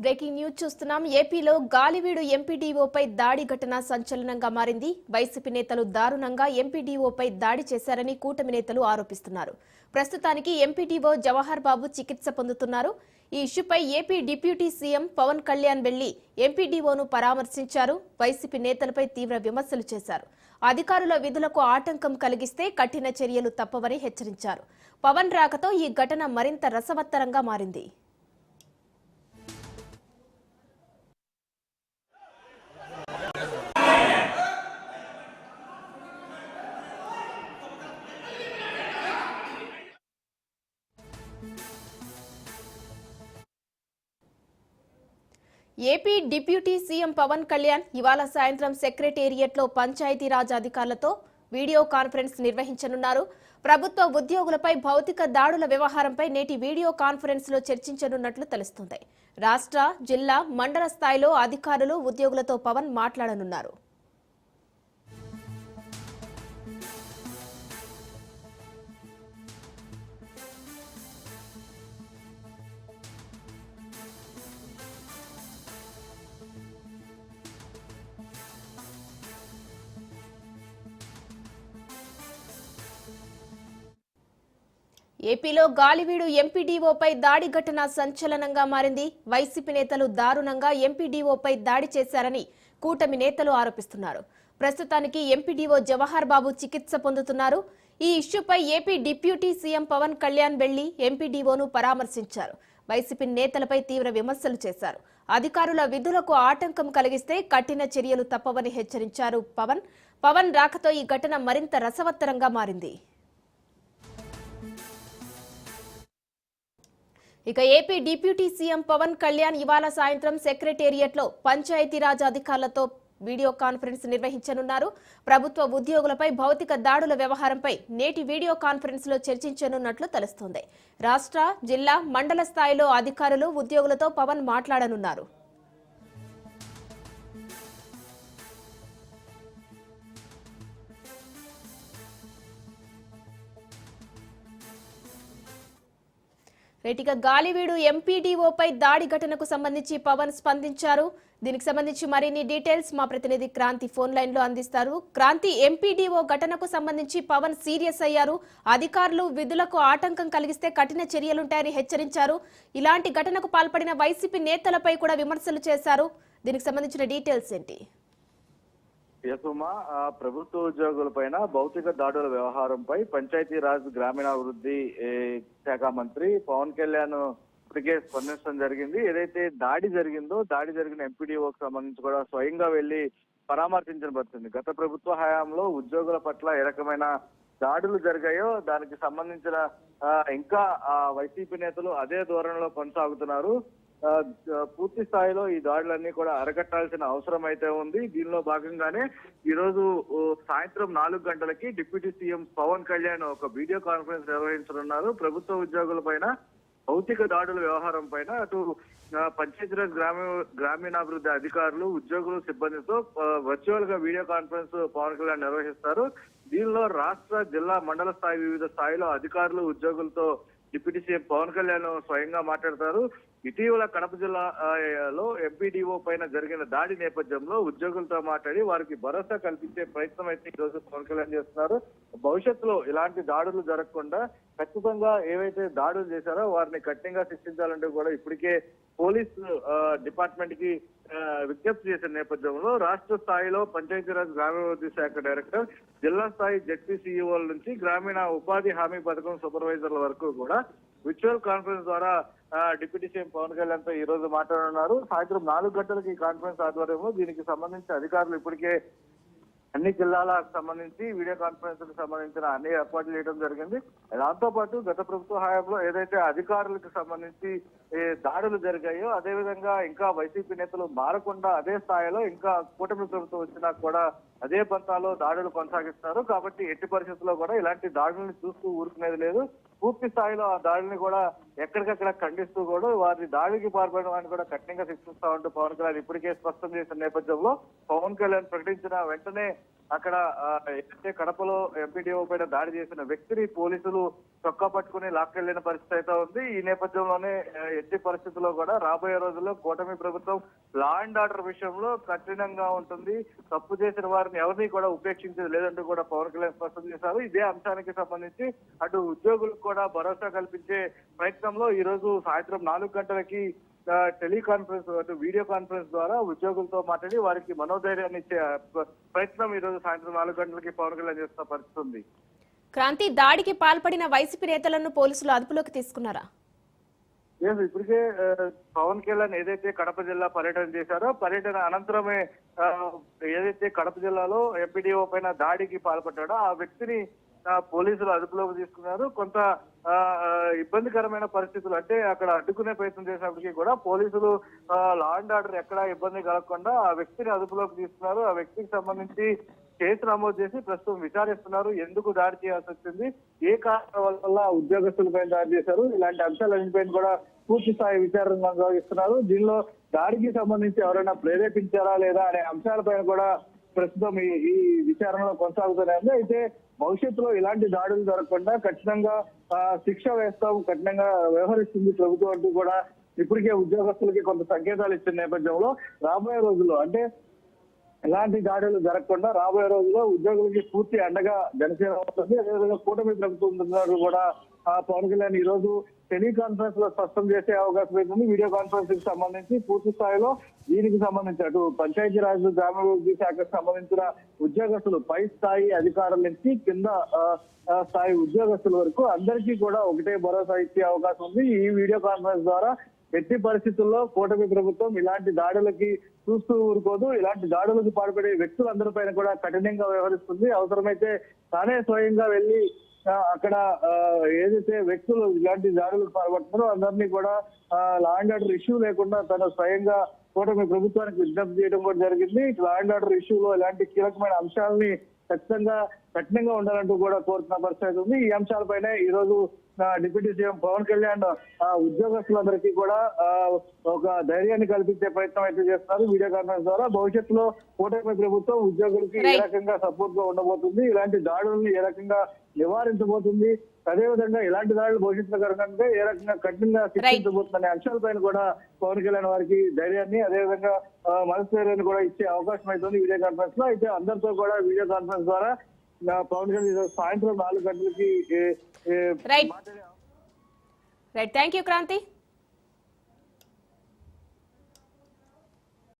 Breaking news చూస్తున్నాం. ఏపీలో గాలివీడు ఎంపీడీఓపై దాడి ఘటన సంచలనంగా మారింది. వైసీపీ నేతలు దారుణంగా ఎంపీడీఓపై దాడి చేశారని కూటమి నేతలు ఆరోపిస్తున్నారు. ప్రస్తుతానికి ఎంపీడీఓ జవహర్ బాబు చికిత్స పొందుతున్నారు. ఈ ఇష్యూపై AP deputy CM Pawan Kalyan వెళ్లి ఎంపీడీఓను పరామర్శించారు. వైసీపీ నేతలపై తీవ్ర విమర్శలు చేశారు. అధికారుల విధులకు ఆటంకం కలిగిస్తే కఠిన చర్యలు తప్పవని హెచ్చరించారు. పవన్ రాకతో ఈ ఘటన మరింత రసవత్తరంగా మారింది. AP deputy CM Pawan Kalyan ఇవాళ సాయంత్రం సెక్రటేరియట్లో పంచాయతీరాజ్ అధికారులతో వీడియో కాన్ఫరెన్స్ నిర్వహించనున్నారు. ప్రభుత్వ ఉద్యోగులపై భౌతిక దాడుల వ్యవహారంపై నేటి వీడియో కాన్ఫరెన్స్ లో చర్చించనున్నట్లు తెలుస్తోంది. రాష్ట్ర, జిల్లా, మండల స్థాయిలో అధికారులు, ఉద్యోగులతో పవన్ మాట్లాడనున్నారు. ఏపీలో గాలివీడు ఎంపీడీఓపై దాడి ఘటన సంచలనంగా మారింది. వైసీపీ నేతలు దారుణంగా ఎంపీడీఓపై దాడి చేశారని కూటమి నేతలు ఆరోపిస్తున్నారు. ప్రస్తుతానికి ఎంపీడీఓ జవహర్ బాబు చికిత్స పొందుతున్నారు. ఈ ఇష్యూపై AP deputy CM Pawan Kalyan వెళ్లి ఎంపీడీఓను పరామర్శించారు. వైసీపీ నేతలపై తీవ్ర విమర్శలు చేశారు. అధికారుల విధులకు ఆటంకం కలిగిస్తే కఠిన చర్యలు తప్పవని హెచ్చరించారు పవన్ రాకతో ఈ ఘటన మరింత రసవత్తరంగా మారింది. ఇక AP deputy CM Pawan Kalyan ఇవాళ సాయంత్రం సెక్రటేరియట్లో పంచాయతీరాజ్ అధికారులతో వీడియో కాన్ఫరెన్స్ నిర్వహించనున్నారు. ప్రభుత్వ ఉద్యోగులపై భౌతిక దాడుల వ్యవహారంపై నేటి వీడియో కాన్ఫరెన్స్ లో చర్చించనున్నట్లు తెలుస్తోంది. రాష్ట్ర, జిల్లా, మండల స్థాయిలో అధికారులు, ఉద్యోగులతో పవన్ మాట్లాడనున్నారు. రేటిగా గాలివీడు ఎంపీడీఓపై దాడి ఘటనకు సంబంధించి పవన్ స్పందించారు. దీనికి సంబంధించి మరిన్ని డీటెయిల్స్ మా ప్రతినిధి క్రాంతి ఫోన్ లైన్ లో అందిస్తారు. క్రాంతి, ఎంపీడీఓ ఘటనకు సంబంధించి పవన్ సీరియస్ అయ్యారు. అధికారులు విధులకు ఆటంకం కలిగిస్తే కఠిన చర్యలుంటాయని హెచ్చరించారు. ఇలాంటి ఘటనకు పాల్పడిన వైసీపీ నేతలపై కూడా విమర్శలు చేశారు. దీనికి సంబంధించిన డీటెయిల్స్ ఏంటి? ప్రభుత్వ ఉద్యోగులపైన భౌతిక దాడుల వ్యవహారంపై పంచాయతీరాజ్ గ్రామీణాభివృద్ధి శాఖ మంత్రి పవన్ కళ్యాణ్ ఇప్పటికే స్పందించడం జరిగింది. ఏదైతే దాడి జరిగిందో దాడి జరిగిన ఎంపీడీఓకి సంబంధించి కూడా స్వయంగా వెళ్లి పరామర్శించబడుతుంది. గత ప్రభుత్వ హయాంలో ఉద్యోగుల పట్ల ఏ రకమైన దాడులు జరిగాయో దానికి సంబంధించిన ఇంకా వైసీపీ నేతలు అదే ధోరణిలో కొనసాగుతున్నారు. పూర్తి స్థాయిలో ఈ దాడులన్నీ కూడా అరకట్టాల్సిన అవసరం అయితే ఉంది. దీనిలో భాగంగానే ఈ రోజు సాయంత్రం 4 గంటలకి డిప్యూటీ సీఎం పవన్ కళ్యాణ్ ఒక వీడియో కాన్ఫరెన్స్ నిర్వహించనున్నారు. ప్రభుత్వ ఉద్యోగుల పైన భౌతిక దాడుల వ్యవహారం పైన అటు పంచాయతీరాజ్ గ్రామీణాభివృద్ధి అధికారులు, ఉద్యోగులు, సిబ్బందితో వర్చువల్ గా వీడియో కాన్ఫరెన్స్ పవన్ కళ్యాణ్ నిర్వహిస్తారు. దీనిలో రాష్ట్ర, జిల్లా, మండల స్థాయి వివిధ స్థాయిలో అధికారులు, ఉద్యోగులతో డిప్యూటీ సీఎం పవన్ కళ్యాణ్ స్వయంగా మాట్లాడతారు. ఇటీవల కడప జిల్లాలో ఎంపీడీఓ పైన జరిగిన దాడి నేపథ్యంలో ఉద్యోగులతో మాట్లాడి వారికి భరోసా కల్పించే ప్రయత్నం అయితే ఈ రోజు పవన్ కళ్యాణ్ చేస్తున్నారు. భవిష్యత్తులో ఇలాంటి దాడులు జరగకుండా ఖచ్చితంగా ఏవైతే దాడులు చేశారో వారిని కఠినంగా శిక్షించాలంటూ కూడా ఇప్పటికే పోలీస్ డిపార్ట్మెంట్ కి విజ్ఞప్తి చేసిన నేపథ్యంలో రాష్ట్ర స్థాయిలో పంచాయతీరాజ్ గ్రామీణాభివృద్ధి శాఖ డైరెక్టర్, జిల్లా స్థాయి జెడ్పీ సీఈఓల నుంచి గ్రామీణ ఉపాధి హామీ పథకం సూపర్వైజర్ల వరకు కూడా విర్చువల్ కాన్ఫరెన్స్ ద్వారా డిప్యూటీ సీఎం పవన్ కళ్యాణ్ తో ఈ రోజు మాట్లాడనున్నారు. సాయంత్రం 4 గంటలకి ఈ కాన్ఫరెన్స్ ఆధ్వర్యంలో దీనికి సంబంధించి అధికారులు ఇప్పటికే అన్ని జిల్లాలకు సంబంధించి వీడియో కాన్ఫరెన్స్ కు సంబంధించిన అన్ని ఏర్పాట్లు చేయడం జరిగింది. దాంతో పాటు గత ప్రభుత్వ హయాంలో ఏదైతే అధికారులకు సంబంధించి దాడులు జరిగాయో అదేవిధంగా ఇంకా వైసీపీ నేతలు మారకుండా అదే స్థాయిలో ఇంకా కూటమి ప్రభుత్వం వచ్చినా కూడా అదే పంతాలో దాడులు కొనసాగిస్తున్నారు. కాబట్టి ఎట్టి పరిస్థితుల్లో కూడా ఇలాంటి దాడులను చూస్తూ ఊరుకునేది లేదు. పూర్తి స్థాయిలో ఆ దాడిని కూడా ఎక్కడికక్కడ ఖండిస్తూ కూడా వారిని దాడికి పాల్పడిన వారిని కూడా కఠినంగా శిక్షిస్తా ఉంటూ పవన్ కళ్యాణ్ ఇప్పటికే స్పష్టం చేసిన నేపథ్యంలో పవన్ కళ్యాణ్ ప్రకటించిన వెంటనే అక్కడ ఏదైతే కడపలో ఎంపీడీఓ పైన దాడి చేసిన వ్యక్తిని పోలీసులు చొక్కా పట్టుకుని లాక్కెళ్లిన పరిస్థితి అయితే ఉంది. ఈ నేపథ్యంలోనే ఎట్టి పరిస్థితుల్లో కూడా రాబోయే రోజుల్లో కూటమి ప్రభుత్వం లా అండ్ ఆర్డర్ విషయంలో కఠినంగా ఉంటుంది. తప్పు చేసిన వారిని ఎవరిని కూడా ఉపేక్షించేది లేదంటూ కూడా పవన్ కళ్యాణ్ స్పష్టం చేశారు. ఇదే అంశానికి సంబంధించి అటు ఉద్యోగులకు కూడా భరోసా కల్పించే ప్రయత్నంలో ఈ రోజు సాయంత్రం 4 గంటలకి టెలికాన్ఫరెన్స్ అటు వీడియో కాన్ఫరెన్స్ ద్వారా ఉద్యోగులతో మాట్లాడి వారికి మనోధైర్యాన్ని ఇచ్చే ప్రయత్నం ఈ రోజు సాయంత్రం 4 గంటలకి పవన్ కళ్యాణ్ చేస్తున్న పరిస్థితి ఉంది. క్రాంతి, దాడికి పాల్పడిన వైసీపీ నేతలను పోలీసులు అదుపులోకి తీసుకున్నారా? ఇప్పటికే పవన్ కళ్యాణ్ ఏదైతే కడప జిల్లా పర్యటన చేశారో పర్యటన అనంతరమే ఏదైతే కడప జిల్లాలో ఎంపీడీఓ పైన దాడికి పాల్పడ్డాడో ఆ వ్యక్తిని పోలీసులు అదుపులోకి తీసుకున్నారు. కొంత ఇబ్బందికరమైన పరిస్థితులు అంటే అక్కడ అడ్డుకునే ప్రయత్నం చేసినప్పటికీ కూడా పోలీసులు లా అండ్ ఆర్డర్ ఎక్కడా ఇబ్బంది కలగకుండా ఆ వ్యక్తిని అదుపులోకి తీసుకున్నారు. ఆ వ్యక్తికి సంబంధించి కేసు నమోదు చేసి ప్రస్తుతం విచారిస్తున్నారు. ఎందుకు దాడి చేయాల్సి వచ్చింది, ఏ కారణం వల్ల ఉద్యోగస్తులపై దాడి చేశారు, ఇలాంటి అంశాలన్నింటిపైన కూడా పూర్తి స్థాయి విచారణ కొనసాగిస్తున్నారు. దీనిలో దాడికి సంబంధించి ఎవరైనా ప్రేరేపించారా లేదా అనే అంశాలపైన కూడా ప్రస్తుతం ఈ విచారణలో కొనసాగుతూనే ఉంది. అయితే భవిష్యత్తులో ఇలాంటి దాడులు జరగకుండా ఖచ్చితంగా శిక్ష వేస్తాం, కఠినంగా వ్యవహరిస్తుంది ప్రభుత్వం అంటూ కూడా ఇప్పటికే ఉద్యోగస్తులకి కొంత సంకేతాలు ఇచ్చిన నేపథ్యంలో రాబోయే రోజుల్లో అంటే ఎలాంటి దాడులు జరగకుండా రాబోయే రోజుల్లో ఉద్యోగులకి పూర్తి అండగా జనసేన ఉంటుంది. అదేవిధంగా కూటమి ప్రభుత్వం కూడా పవన్ కళ్యాణ్ ఈ రోజు టెలికాన్ఫరెన్స్ లో స్పష్టం చేసే అవకాశం అవుతుంది. వీడియో కాన్ఫరెన్స్ కి సంబంధించి పూర్తి స్థాయిలో దీనికి సంబంధించి అటు పంచాయతీరాజ్ గ్రామీణాభివృద్ధి శాఖకు సంబంధించిన ఉద్యోగస్తులు పై స్థాయి అధికారుల నుంచి కింద స్థాయి ఉద్యోగస్తుల వరకు అందరికీ కూడా ఒకటే భరోసా ఇచ్చే అవకాశం ఉంది. ఈ వీడియో కాన్ఫరెన్స్ ద్వారా ఎట్టి పరిస్థితుల్లో కూటమి ప్రభుత్వం ఇలాంటి దాడులకి చూస్తూ ఊరుకోదు. ఇలాంటి దాడులకు పాల్పడే వ్యక్తులందరిపైన కూడా కఠినంగా వ్యవహరిస్తుంది. అవసరమైతే తానే స్వయంగా వెళ్లి అక్కడ ఏదైతే వ్యక్తులు ఇలాంటి దాడులకు పాల్పడుతున్నారో అందరినీ కూడా లా అండ్ ఆర్డర్ ఇష్యూ లేకుండా తన స్వయంగా కూటమి ప్రభుత్వానికి విజ్ఞప్తి చేయడం కూడా జరిగింది. లా అండ్ ఆర్డర్ ఇష్యూలో ఇలాంటి కీలకమైన అంశాలని ఖచ్చితంగా కఠినంగా ఉండాలంటూ కూడా కోరుతున్న పరిస్థితి ఉంది. ఈ అంశాలపైనే ఈ రోజు డిప్యూటీ సీఎం పవన్ కళ్యాణ్ ఉద్యోగస్తులందరికీ కూడా ఒక ధైర్యాన్ని కల్పించే ప్రయత్నం అయితే చేస్తున్నారు వీడియో కాన్ఫరెన్స్ ద్వారా. భవిష్యత్తులో కూటమి ప్రభుత్వం ఉద్యోగులకి ఏ రకంగా సపోర్ట్ గా ఉండబోతుంది, ఇలాంటి దాడులను ఏ రకంగా నివారించబోతుంది, అదేవిధంగా ఇలాంటి దాడులు భవిష్యత్తులో జరగకంటే ఏ రకంగా కఠినంగా శిక్షించబోతుందనే అంశాలపైన కూడా పవన్ కళ్యాణ్ వారికి ధైర్యాన్ని అదేవిధంగా మనస్థైర్యాన్ని కూడా ఇచ్చే అవకాశం అవుతుంది వీడియో కాన్ఫరెన్స్ లో. అయితే అందరితో కూడా వీడియో కాన్ఫరెన్స్ ద్వారా పవన్ కళ్యాణ్ సాయంత్రం 4 గంటలకి రైట్. Thank you Kranti.